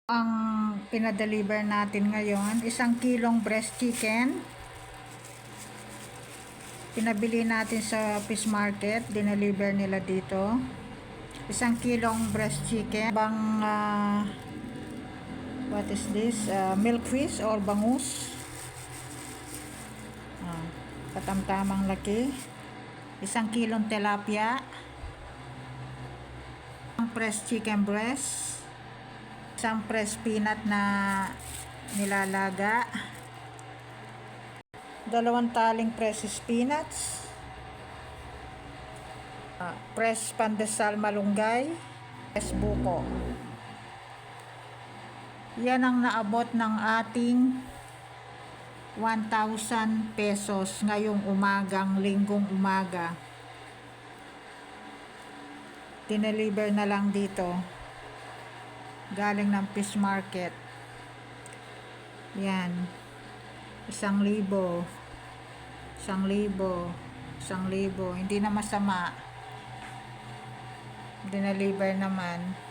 Ang pinadeliver natin ngayon, 1 kilong breast chicken. Pinabili natin sa fish market, dineliver nila dito. 1 kilong breast chicken. What is this? Milkfish or bangus. Katamtamang laki. 1 kilong tilapia. Ang fresh chicken breast. Isang fresh peanut na nilalaga. 2 taling fresh spinach. Fresh pandesal malunggay. Fresh buko. Yan ang naabot ng ating 1,000 pesos ngayong umagang linggong umaga. Dineliver na lang dito. Galing ng fish market. Yan. 1,000. 1,000. 1,000. Hindi na masama. Dineliver naman.